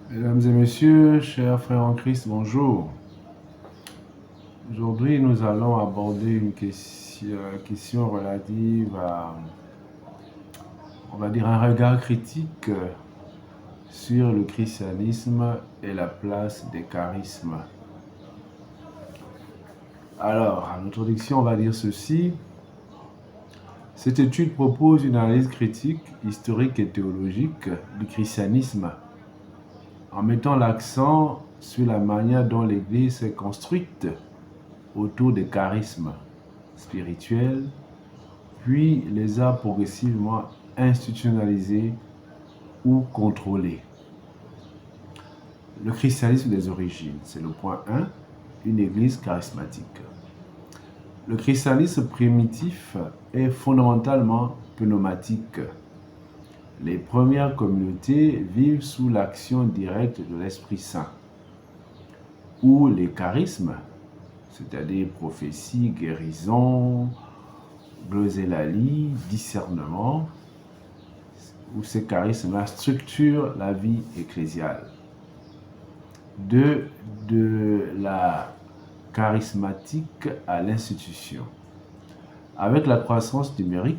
Mesdames et messieurs, chers frères en Christ, bonjour. Aujourd'hui, nous allons aborder une question relative à, on va dire, un regard critique sur le christianisme et la place des charismes. Alors, en introduction, on va dire ceci. Cette étude propose une analyse critique, historique et théologique du christianisme en mettant l'accent sur la manière dont l'Église s'est construite autour des charismes spirituels, puis les a progressivement institutionnalisés ou contrôlés. Le christianisme des origines, c'est le point 1, une église charismatique. Le christianisme primitif est fondamentalement pneumatique. Les premières communautés vivent sous l'action directe de l'Esprit Saint, où les charismes, c'est-à-dire prophétie, guérison, glossolalie, discernement, où ces charismes structurent la vie ecclésiale. De la charismatique à l'institution. Avec la croissance numérique,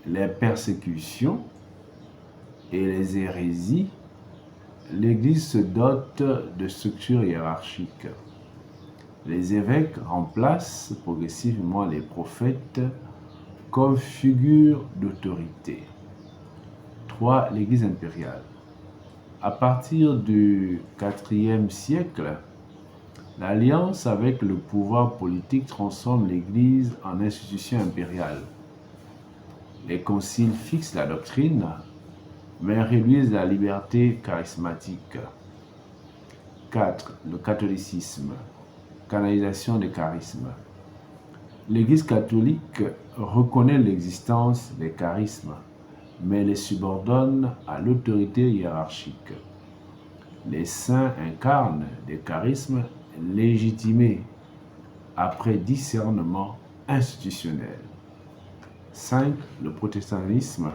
les persécutions et les hérésies, l'Église se dote de structures hiérarchiques. Les évêques remplacent progressivement les prophètes comme figure d'autorité. 3. L'Église impériale. À partir du IVe siècle, l'alliance avec le pouvoir politique transforme l'Église en institution impériale. Les conciles fixent la doctrine, mais réduisent la liberté charismatique. 4. Le catholicisme. Canalisation des charismes. L'Église catholique reconnaît l'existence des charismes, mais les subordonne à l'autorité hiérarchique. Les saints incarnent des charismes légitimés après discernement institutionnel. 5. Le protestantisme,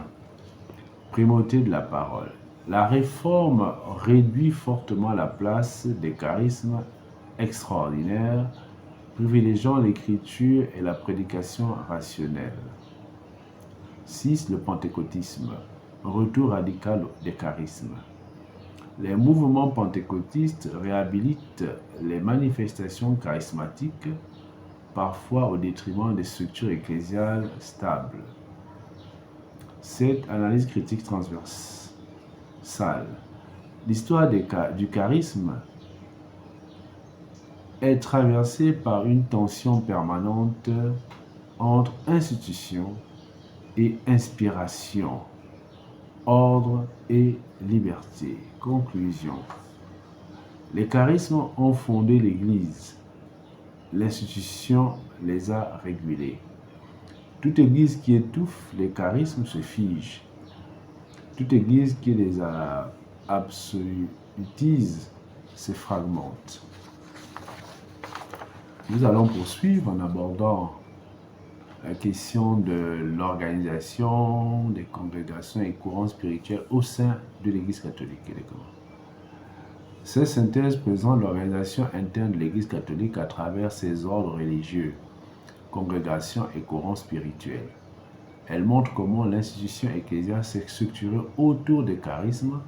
primauté de la parole. La réforme réduit fortement la place des charismes extraordinaires, privilégiant l'écriture et la prédication rationnelle. 6. Le pentecôtisme, retour radical des charismes. Les mouvements pentecôtistes réhabilitent les manifestations charismatiques, parfois au détriment des structures ecclésiales stables. 7. Analyse critique transversale. L'histoire du charisme est traversée par une tension permanente entre institution et inspiration, ordre et liberté. Conclusion. Les charismes ont fondé l'Église. L'institution les a régulés. Toute Église qui étouffe les charismes se fige. Toute Église qui les absolutise se fragmente. Nous allons poursuivre en abordant la question de l'organisation des congrégations et courants spirituels au sein de l'Église catholique. Cette synthèse présente l'organisation interne de l'Église catholique à travers ses ordres religieux, congrégations et courants spirituels. Elle montre comment l'institution ecclésiale s'est structurée autour des charismes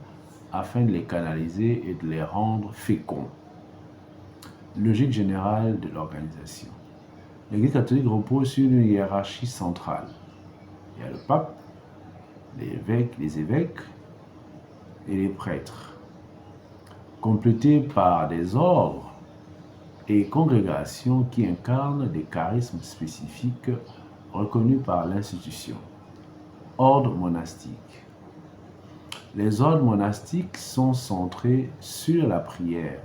afin de les canaliser et de les rendre féconds. Logique générale de l'organisation. L'Église catholique repose sur une hiérarchie centrale. Il y a le pape, les évêques et les prêtres, complétés par des ordres et congrégations qui incarnent des charismes spécifiques reconnus par l'institution. Ordre monastique. Les ordres monastiques sont centrés sur la prière,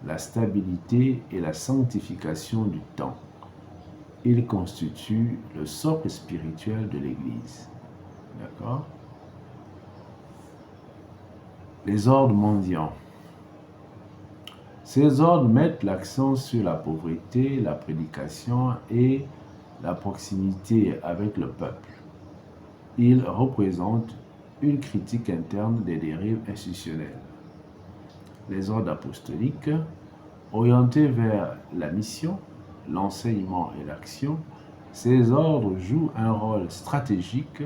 la stabilité et la sanctification du temps. Ils constituent le socle spirituel de l'Église. D'accord? Les ordres mendiants. Ces ordres mettent l'accent sur la pauvreté, la prédication et la proximité avec le peuple. Ils représentent une critique interne des dérives institutionnelles. les ordres apostoliques, orientés vers la mission, l'enseignement et l'action, ces ordres jouent un rôle stratégique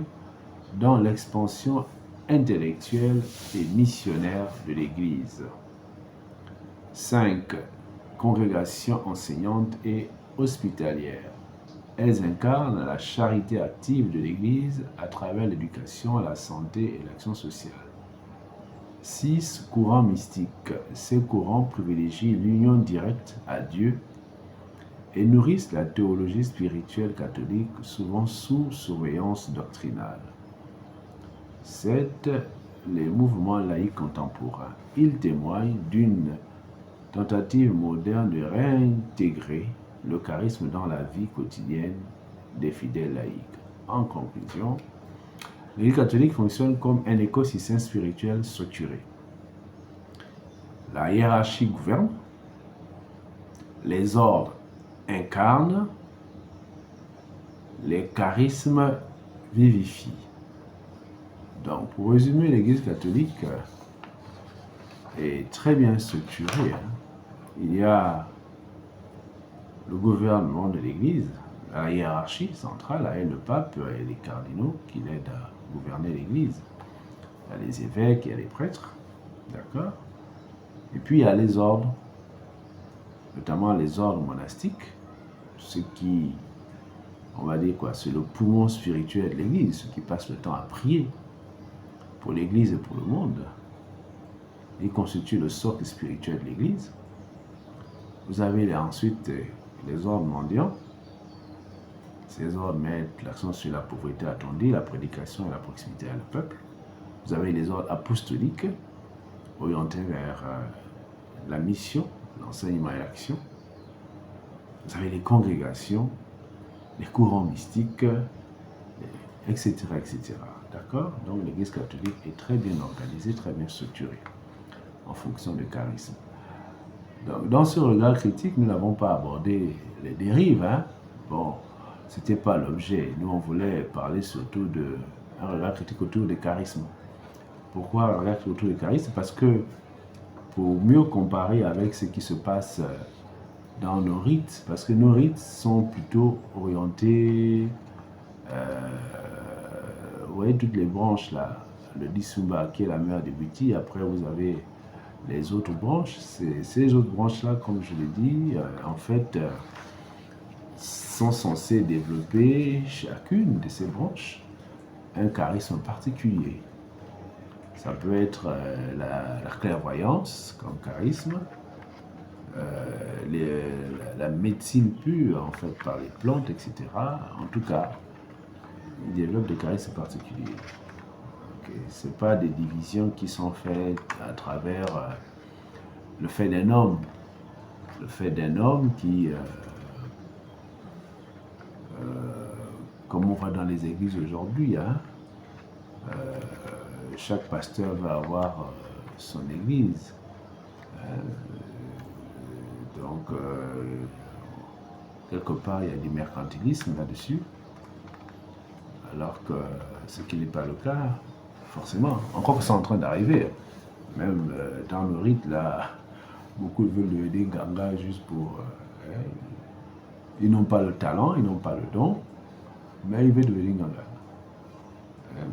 dans l'expansion intellectuelle et missionnaire de l'Église. 5. Congrégations enseignantes et hospitalières. Elles incarnent la charité active de l'Église à travers l'éducation, la santé et l'action sociale. 6. Courants mystiques. Ces courants privilégient l'union directe à Dieu et nourrissent la théologie spirituelle catholique, souvent sous surveillance doctrinale. 7. Les mouvements laïcs contemporains. Ils témoignent d'une tentative moderne de réintégrer le charisme dans la vie quotidienne des fidèles laïcs. En conclusion, l'Église catholique fonctionne comme un écosystème spirituel structuré. La hiérarchie gouverne, les ordres incarnent, les charismes vivifient. Donc, pour résumer, l'Église catholique est très bien structurée. Il y a le gouvernement de l'Église, la hiérarchie centrale, là, et le pape et les cardinaux qui l'aident à gouverner l'Église. Il y a les évêques, il y a les prêtres, d'accord? Et puis il y a les ordres, notamment les ordres monastiques, ce qui, on va dire quoi, c'est le poumon spirituel de l'Église, ceux qui passent le temps à prier pour l'Église et pour le monde. Ils constituent le socle spirituel de l'Église. Vous avez ensuite les ordres mendiants. Ces ordres mettent l'accent sur la pauvreté attendue, la prédication et la proximité à le peuple. Vous avez les ordres apostoliques, orientés vers la mission, l'enseignement et l'action. Vous avez les congrégations, les courants mystiques, etc., etc. D'accord? Donc l'Église catholique est très bien organisée, très bien structurée, en fonction du charisme. Donc, dans ce regard critique, nous n'avons pas abordé les dérives. Bon, ce n'était pas l'objet. Nous, on voulait parler surtout d'un regard critique autour des charismes. Pourquoi un regard critique autour des charismes? Parce que pour mieux comparer avec ce qui se passe dans nos rites, parce que nos rites sont plutôt orientés, vous voyez toutes les branches là, le Disumba qui est la mère des Buti, après vous avez les autres branches. Ces autres branches-là, comme je l'ai dit, en fait, sont censées développer chacune de ces branches un charisme particulier. Ça peut être la clairvoyance comme charisme, la médecine pure, en fait, par les plantes, etc. En tout cas, ils développent des charismes particuliers. Ce n'est pas des divisions qui sont faites à travers le fait d'un homme. Le fait d'un homme qui, comme on voit dans les églises aujourd'hui, chaque pasteur va avoir son église. Donc, quelque part, il y a du mercantilisme là-dessus. Alors que ce qui n'est pas le cas, forcément. Encore que c'est en train d'arriver. Même dans le rite, là, beaucoup veulent devenir ganga juste pour... ils n'ont pas le talent, ils n'ont pas le don, mais ils veulent devenir ganga.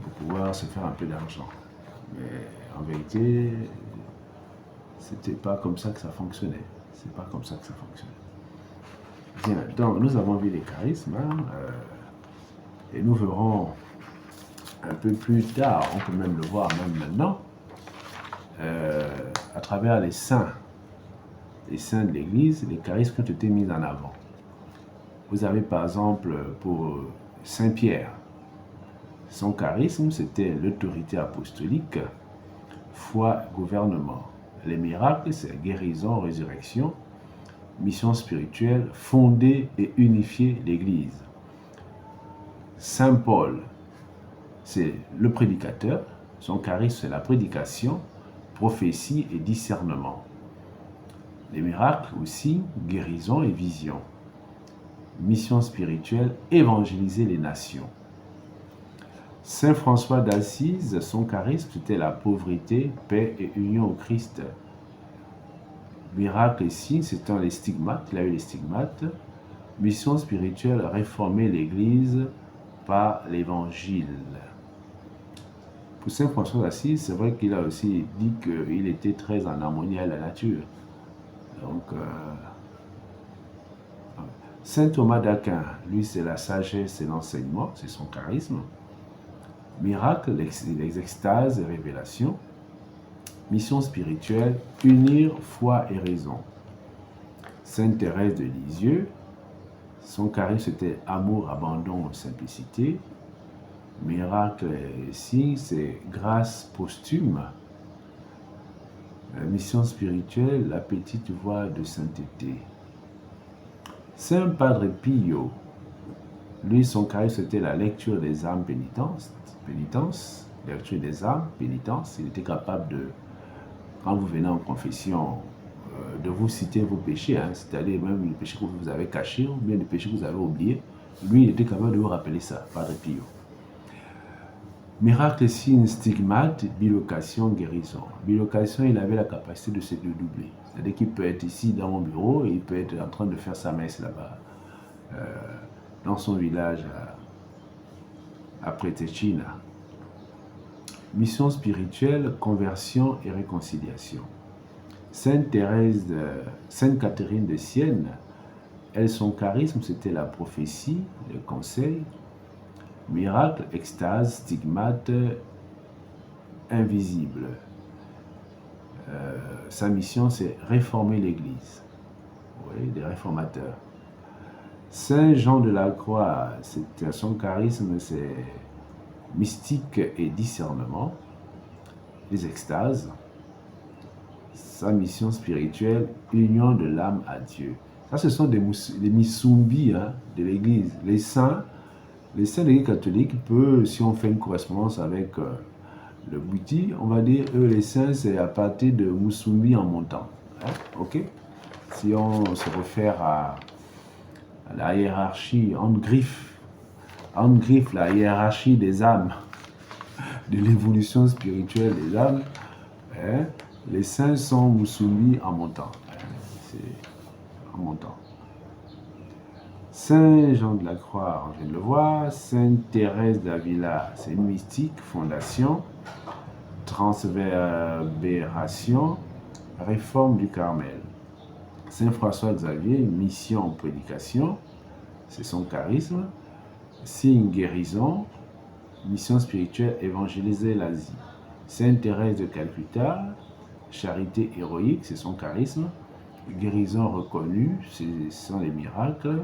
Pour pouvoir se faire un peu d'argent. Mais en vérité, c'était pas comme ça que ça fonctionnait. C'est pas comme ça que ça fonctionnait. Bien, donc nous avons vu les charismes, et nous verrons un peu plus tard, on peut même le voir même maintenant, à travers les saints de l'Église, les charismes qui ont été mis en avant. Vous avez par exemple pour Saint Pierre, son charisme c'était l'autorité apostolique, foi, gouvernement. Les miracles, c'est guérison, résurrection, mission spirituelle, fonder et unifier l'Église. Saint Paul, c'est le prédicateur, son charisme c'est la prédication, prophétie et discernement. Les miracles aussi, guérison et vision. Mission spirituelle, évangéliser les nations. Saint François d'Assise, son charisme c'était la pauvreté, paix et union au Christ. Miracles et signes, c'est les stigmates, il a eu les stigmates. Mission spirituelle, réformer l'Église par l'Évangile. Pour Saint François d'Assise, c'est vrai qu'il a aussi dit qu'il était très en harmonie avec la nature. Donc, Saint Thomas d'Aquin, lui, c'est la sagesse et l'enseignement, c'est son charisme. Miracle, les extases et révélations. Mission spirituelle, unir foi et raison. Sainte Thérèse de Lisieux, son charisme c'était amour, abandon, simplicité. Miracle et signe, c'est grâce posthume. Mission spirituelle, la petite voix de sainteté. Saint Padre Pio, lui, son charisme c'était la lecture des âmes, pénitence, lecture des âmes, pénitence. Il était capable de, quand vous venez en confession, de vous citer vos péchés, hein, c'est-à-dire même les péchés que vous avez cachés ou bien les péchés que vous avez oubliés. Lui, il était capable de vous rappeler ça, Padre Pio. Miracle, signe, stigmate, bilocation, guérison. Bilocation, il avait la capacité de se doubler. C'est-à-dire qu'il peut être ici dans mon bureau et il peut être en train de faire sa messe là-bas, dans son village à Pretechina. Mission spirituelle, conversion et réconciliation. Sainte Catherine de Sienne, elle, son charisme, c'était la prophétie, le conseil. Miracle, extase, stigmate, invisible. Sa mission, c'est réformer l'Église. Oui, des réformateurs. Saint Jean de la Croix, son charisme, c'est mystique et discernement. Les extases. Sa mission spirituelle, union de l'âme à Dieu. Ça, ce sont des misumbi, hein, de l'Église. Les saints de l'Église catholique peut, si on fait une correspondance avec le Bouti, on va dire les saints, c'est à partir de Musumbi en montant. Hein, ok? Si on se réfère à la hiérarchie, on griffe la hiérarchie des âmes, de l'évolution spirituelle des âmes, hein, les saints sont Musumbi en montant. Hein, c'est en montant. Saint Jean de la Croix, on vient de le voir. Sainte Thérèse d'Avila, c'est une mystique, fondation, transverbération, réforme du Carmel. Saint François Xavier, mission, prédication, c'est son charisme. Signe, guérison, mission spirituelle, évangéliser l'Asie. Sainte Thérèse de Calcutta, charité héroïque, c'est son charisme. Guérison reconnue, ce sont les miracles.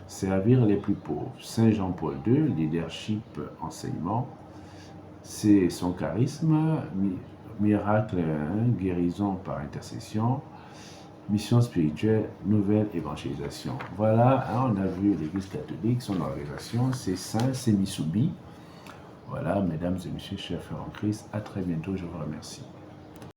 Servir les plus pauvres. Saint Jean-Paul II, leadership, enseignement, c'est son charisme. Miracle, hein, guérison par intercession. Mission spirituelle, nouvelle évangélisation. Voilà, hein, on a vu l'Église catholique, son organisation, ses saints, ses misubi. Voilà, mesdames et messieurs, chers frères en Christ, à très bientôt, je vous remercie.